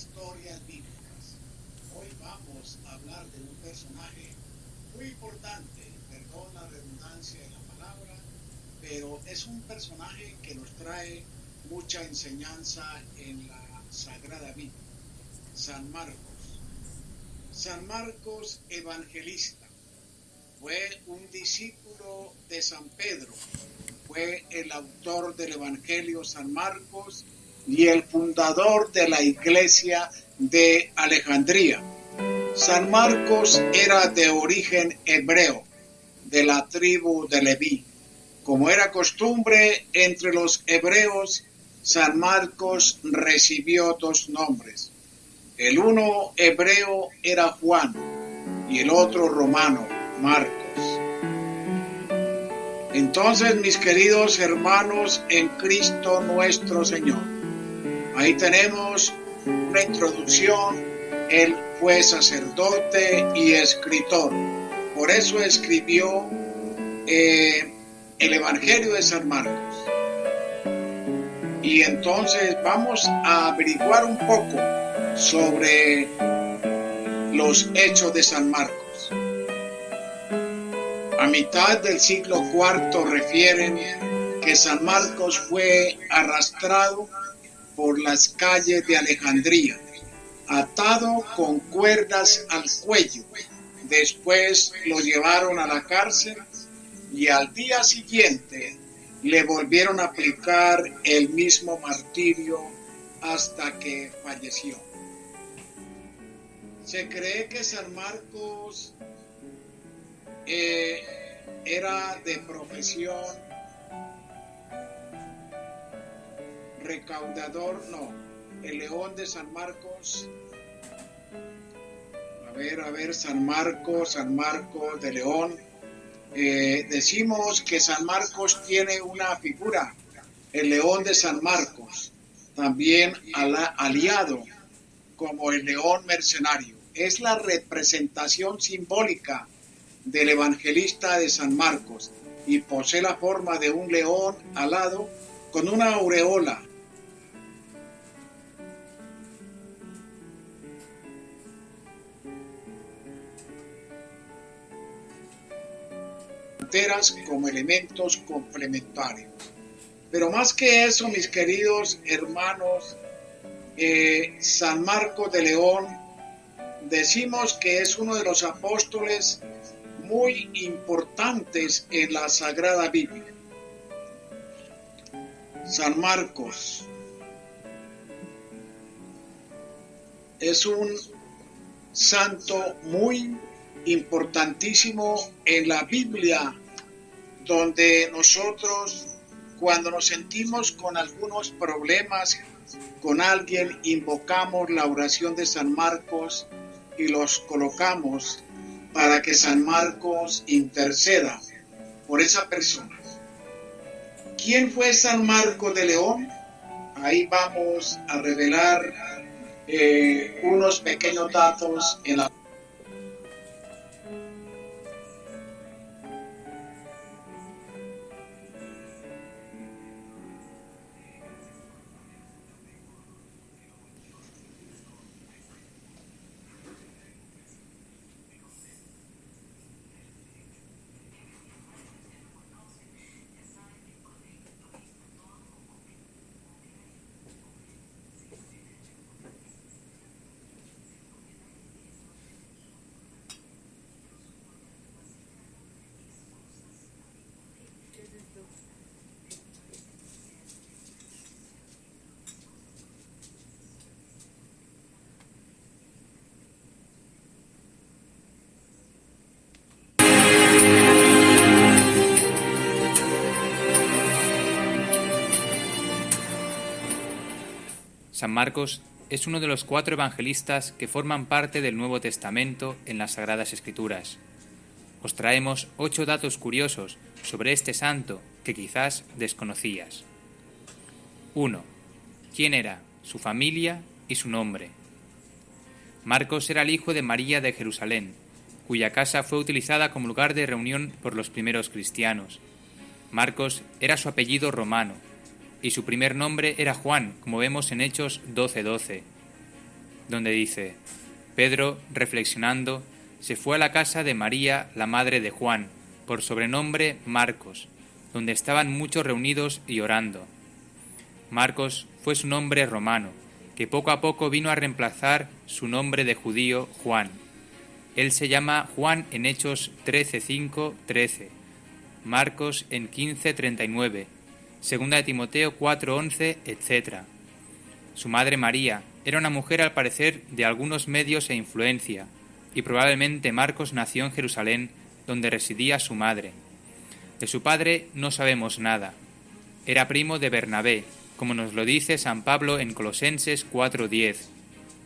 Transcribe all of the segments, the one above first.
historias bíblicas. Hoy vamos a hablar de un personaje muy importante, perdón la redundancia de la palabra, pero es un personaje que nos trae mucha enseñanza en la Sagrada Biblia. San Marcos. San Marcos evangelista fue un discípulo de San Pedro, fue el autor del Evangelio San Marcos y el fundador de la iglesia de Alejandría. San Marcos era de origen hebreo, de la tribu de Leví. Como era costumbre entre los hebreos, San Marcos recibió dos nombres. El uno hebreo era Juan y el otro romano, Marcos. Entonces, mis queridos hermanos en Cristo nuestro Señor, ahí tenemos una introducción. Él fue sacerdote y escritor. Por eso escribió el Evangelio de San Marcos. Y entonces vamos a averiguar un poco sobre los hechos de San Marcos. A mitad del siglo IV refieren que San Marcos fue arrastrado por las calles de Alejandría, atado con cuerdas al cuello. Después lo llevaron a la cárcel y al día siguiente le volvieron a aplicar el mismo martirio hasta que falleció. Se cree que San Marcos era de profesión recaudador, el león de San Marcos. A ver, San Marcos de León. Decimos que San Marcos tiene una figura, el león de San Marcos, también aliado como el león mercenario. Es la representación simbólica del evangelista de San Marcos y posee la forma de un león alado con una aureola. Como elementos complementarios. Pero más que eso, mis queridos hermanos, San Marcos de León, decimos que es uno de los apóstoles muy importantes en la Sagrada Biblia. San Marcos es un santo muy importantísimo en la Biblia, donde nosotros, cuando nos sentimos con algunos problemas con alguien, invocamos la oración de San Marcos y los colocamos para que San Marcos interceda por esa persona. ¿Quién fue San Marcos de León? Ahí vamos a revelar unos pequeños datos en la San Marcos es uno de los 4 evangelistas que forman parte del Nuevo Testamento en las Sagradas Escrituras. Os traemos 8 datos curiosos sobre este santo que quizás desconocías. 1. ¿Quién era? Su familia y su nombre. Marcos era el hijo de María de Jerusalén, cuya casa fue utilizada como lugar de reunión por los primeros cristianos. Marcos era su apellido romano, y su primer nombre era Juan, como vemos en Hechos 12:12. donde dice: Pedro, reflexionando, se fue a la casa de María, la madre de Juan, por sobrenombre Marcos, donde estaban muchos reunidos y orando. Marcos fue su nombre romano, que poco a poco vino a reemplazar su nombre de judío Juan. Él se llama Juan en Hechos 13:5-13, Marcos en 15:39, 2 de Timoteo 4:11, etc. Su madre María era una mujer al parecer de algunos medios e influencia, y probablemente Marcos nació en Jerusalén, donde residía su madre. De su padre no sabemos nada. Era primo de Bernabé, como nos lo dice San Pablo en Colosenses 4:10.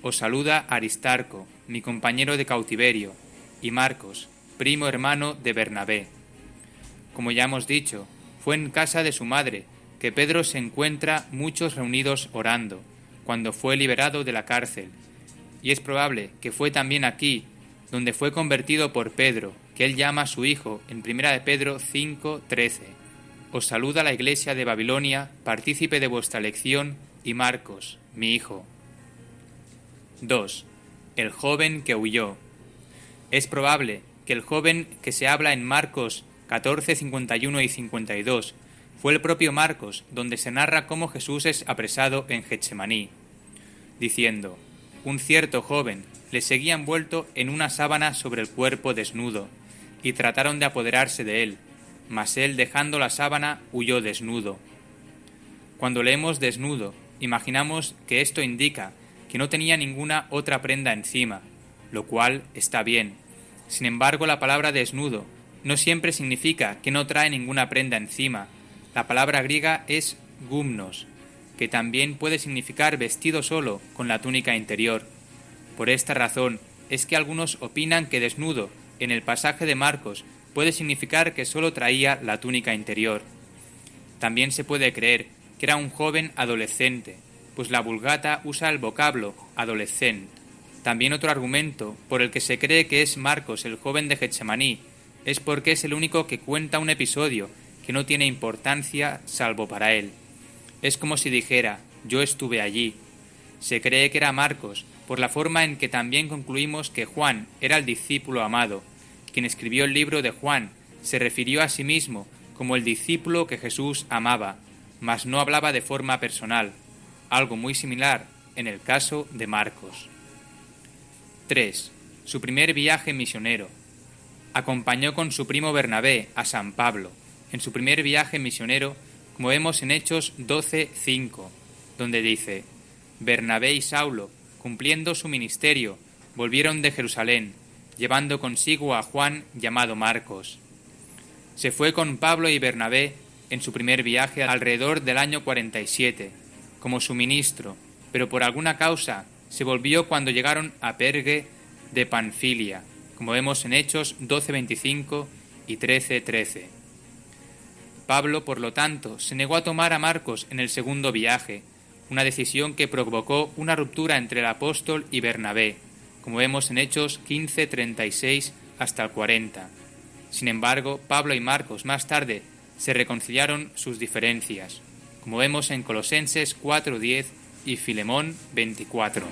Os saluda Aristarco, mi compañero de cautiverio, y Marcos, primo hermano de Bernabé. Como ya hemos dicho, fue en casa de su madre que Pedro se encuentra muchos reunidos orando, cuando fue liberado de la cárcel, y es probable que fue también aquí donde fue convertido por Pedro, que él llama a su hijo en 1 de Pedro 5:13. Os saluda la iglesia de Babilonia, partícipe de vuestra elección, y Marcos, mi hijo. 2. El joven que huyó. Es probable que el joven que se habla en Marcos 14, 51 y 52 fue el propio Marcos, donde se narra cómo Jesús es apresado en Getsemaní, diciendo: un cierto joven le seguía envuelto en una sábana sobre el cuerpo desnudo, y trataron de apoderarse de él, mas él, dejando la sábana, huyó desnudo. Cuando leemos desnudo, imaginamos que esto indica que no tenía ninguna otra prenda encima, lo cual está bien. Sin embargo, la palabra desnudo no siempre significa que no trae ninguna prenda encima. La palabra griega es gumnos, que también puede significar vestido solo con la túnica interior. Por esta razón es que algunos opinan que desnudo en el pasaje de Marcos puede significar que solo traía la túnica interior. También se puede creer que era un joven adolescente, pues la Vulgata usa el vocablo adolescente. También otro argumento por el que se cree que es Marcos el joven de Getsemaní es porque es el único que cuenta un episodio que no tiene importancia salvo para él. Es como si dijera: yo estuve allí. Se cree que era Marcos por la forma en que también concluimos que Juan era el discípulo amado. Quien escribió el libro de Juan se refirió a sí mismo como el discípulo que Jesús amaba, mas no hablaba de forma personal, algo muy similar en el caso de Marcos. 3. Su primer viaje misionero. Acompañó con su primo Bernabé a San Pablo en su primer viaje misionero, como vemos en Hechos 12:5, donde dice: Bernabé y Saulo, cumpliendo su ministerio, volvieron de Jerusalén, llevando consigo a Juan llamado Marcos. Se fue con Pablo y Bernabé en su primer viaje alrededor del año 47, como su ministro, pero por alguna causa se volvió cuando llegaron a Perge de Panfilia, como vemos en Hechos 12:25 y 13:13. Pablo, por lo tanto, se negó a tomar a Marcos en el segundo viaje, una decisión que provocó una ruptura entre el apóstol y Bernabé, como vemos en Hechos 15:36 hasta el 40. Sin embargo, Pablo y Marcos más tarde se reconciliaron sus diferencias, como vemos en Colosenses 4:10 y Filemón 24.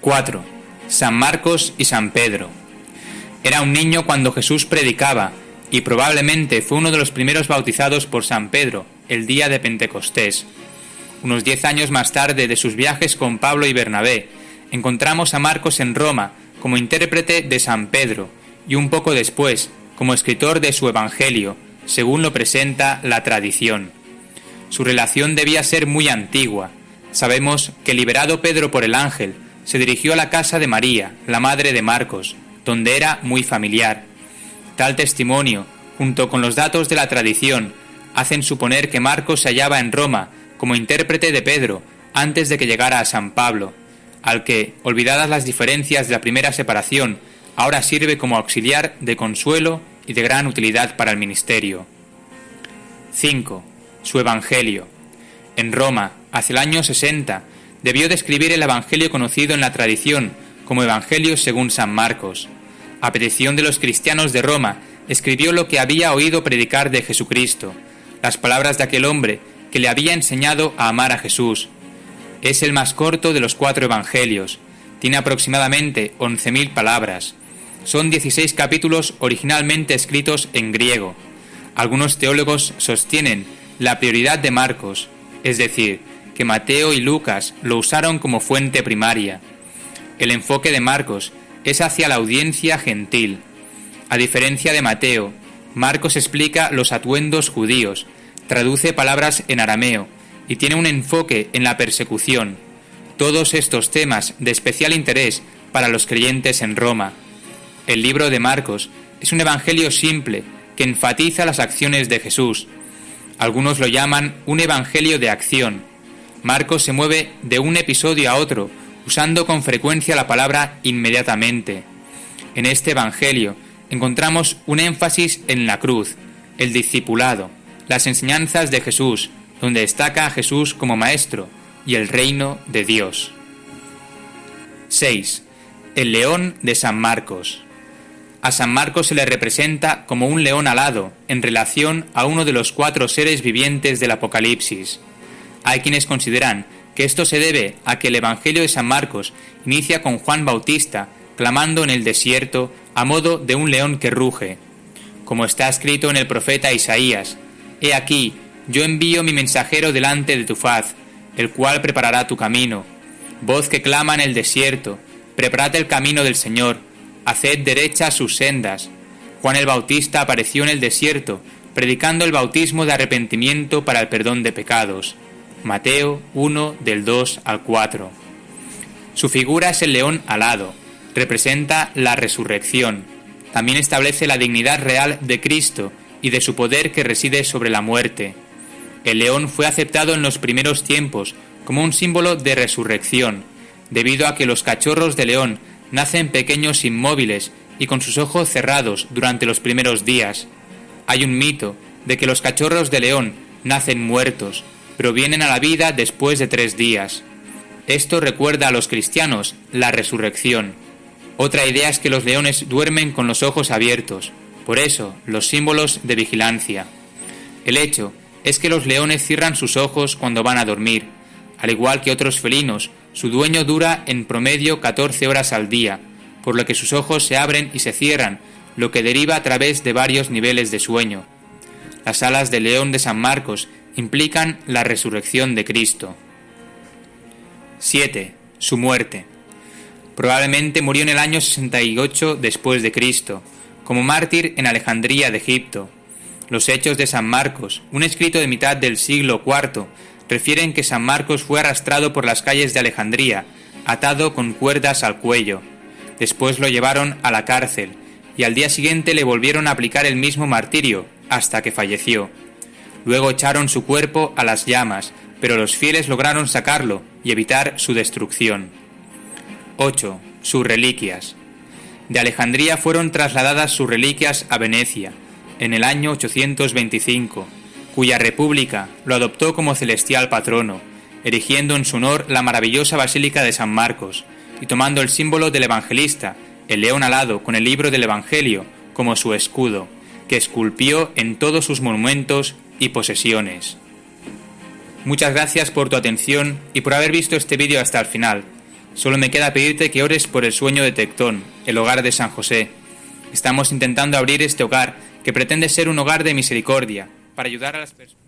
4. San Marcos y San Pedro. Era un niño cuando Jesús predicaba, y probablemente fue uno de los primeros bautizados por San Pedro el día de Pentecostés. Unos 10 años más tarde de sus viajes con Pablo y Bernabé, encontramos a Marcos en Roma como intérprete de San Pedro, y un poco después como escritor de su Evangelio, según lo presenta la tradición. Su relación debía ser muy antigua. Sabemos que, liberado Pedro por el ángel, se dirigió a la casa de María, la madre de Marcos, donde era muy familiar. Tal testimonio, junto con los datos de la tradición, hacen suponer que Marcos se hallaba en Roma como intérprete de Pedro antes de que llegara a San Pablo, al que, olvidadas las diferencias de la primera separación, ahora sirve como auxiliar de consuelo y de gran utilidad para el ministerio. 5. Su Evangelio. En Roma, hacia el año 60, debió de escribir el Evangelio conocido en la tradición como Evangelio según San Marcos. A petición de los cristianos de Roma, escribió lo que había oído predicar de Jesucristo, las palabras de aquel hombre que le había enseñado a amar a Jesús. Es el más corto de los 4 evangelios. Tiene aproximadamente 11.000 palabras. Son 16 capítulos originalmente escritos en griego. Algunos teólogos sostienen la prioridad de Marcos, es decir, que Mateo y Lucas lo usaron como fuente primaria. El enfoque de Marcos es hacia la audiencia gentil. A diferencia de Mateo, Marcos explica los atuendos judíos, traduce palabras en arameo y tiene un enfoque en la persecución. Todos estos temas de especial interés para los creyentes en Roma. El libro de Marcos es un evangelio simple que enfatiza las acciones de Jesús. Algunos lo llaman un evangelio de acción. Marcos se mueve de un episodio a otro, usando con frecuencia la palabra inmediatamente. En este evangelio encontramos un énfasis en la cruz, el discipulado, las enseñanzas de Jesús, donde destaca a Jesús como maestro, y el reino de Dios. 6. El león de San Marcos. A San Marcos se le representa como un león alado en relación a uno de los 4 seres vivientes del Apocalipsis. Hay quienes consideran que esto se debe a que el Evangelio de San Marcos inicia con Juan Bautista clamando en el desierto a modo de un león que ruge. Como está escrito en el profeta Isaías: «He aquí, yo envío mi mensajero delante de tu faz, el cual preparará tu camino. Voz que clama en el desierto, preparad el camino del Señor, haced derechas sus sendas». Juan el Bautista apareció en el desierto, predicando el bautismo de arrepentimiento para el perdón de pecados. Mateo 1, del 2 al 4. Su figura es el león alado, representa la resurrección. También establece la dignidad real de Cristo y de su poder que reside sobre la muerte. El león fue aceptado en los primeros tiempos como un símbolo de resurrección, debido a que los cachorros de león nacen pequeños inmóviles y con sus ojos cerrados durante los primeros días. Hay un mito de que los cachorros de león nacen muertos, pero vienen a la vida después de 3 días. Esto recuerda a los cristianos la resurrección. Otra idea es que los leones duermen con los ojos abiertos, por eso los símbolos de vigilancia. El hecho es que los leones cierran sus ojos cuando van a dormir. Al igual que otros felinos, su dueño dura en promedio 14 horas al día, por lo que sus ojos se abren y se cierran, lo que deriva a través de varios niveles de sueño. Las alas del león de San Marcos implican la resurrección de Cristo. 7. Su muerte. Probablemente murió en el año 68 después de Cristo, como mártir en Alejandría de Egipto. Los Hechos de San Marcos, un escrito de mitad del siglo IV, refieren que San Marcos fue arrastrado por las calles de Alejandría, atado con cuerdas al cuello. Después lo llevaron a la cárcel, y al día siguiente le volvieron a aplicar el mismo martirio, hasta que falleció. Luego echaron su cuerpo a las llamas, pero los fieles lograron sacarlo y evitar su destrucción. 8. Sus reliquias. De Alejandría fueron trasladadas sus reliquias a Venecia, en el año 825, cuya república lo adoptó como celestial patrono, erigiendo en su honor la maravillosa Basílica de San Marcos, y tomando el símbolo del evangelista, el león alado con el libro del Evangelio, como su escudo, que esculpió en todos sus monumentos y posesiones. Muchas gracias por tu atención y por haber visto este vídeo hasta el final. Solo me queda pedirte que ores por el sueño de Tectón, el hogar de San José. Estamos intentando abrir este hogar, que pretende ser un hogar de misericordia, para ayudar a las personas.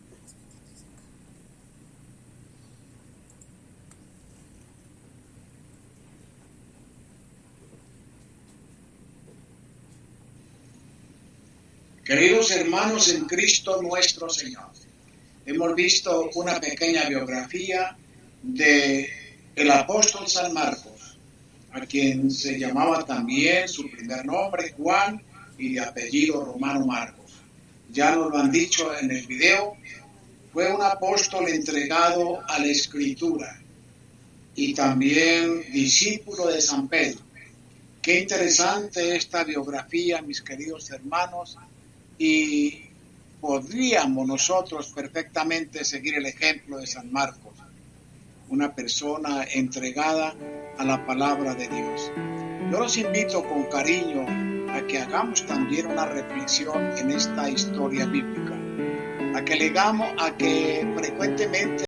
Queridos hermanos en Cristo nuestro Señor, hemos visto una pequeña biografía de el apóstol San Marcos, a quien se llamaba también su primer nombre Juan y de apellido romano Marcos. Ya nos lo han dicho en el video, fue un apóstol entregado a la Escritura y también discípulo de San Pedro. Qué interesante esta biografía, mis queridos hermanos, y podríamos nosotros perfectamente seguir el ejemplo de San Marcos, una persona entregada a la palabra de Dios. Yo los invito con cariño a que hagamos también una reflexión en esta historia bíblica, a que frecuentemente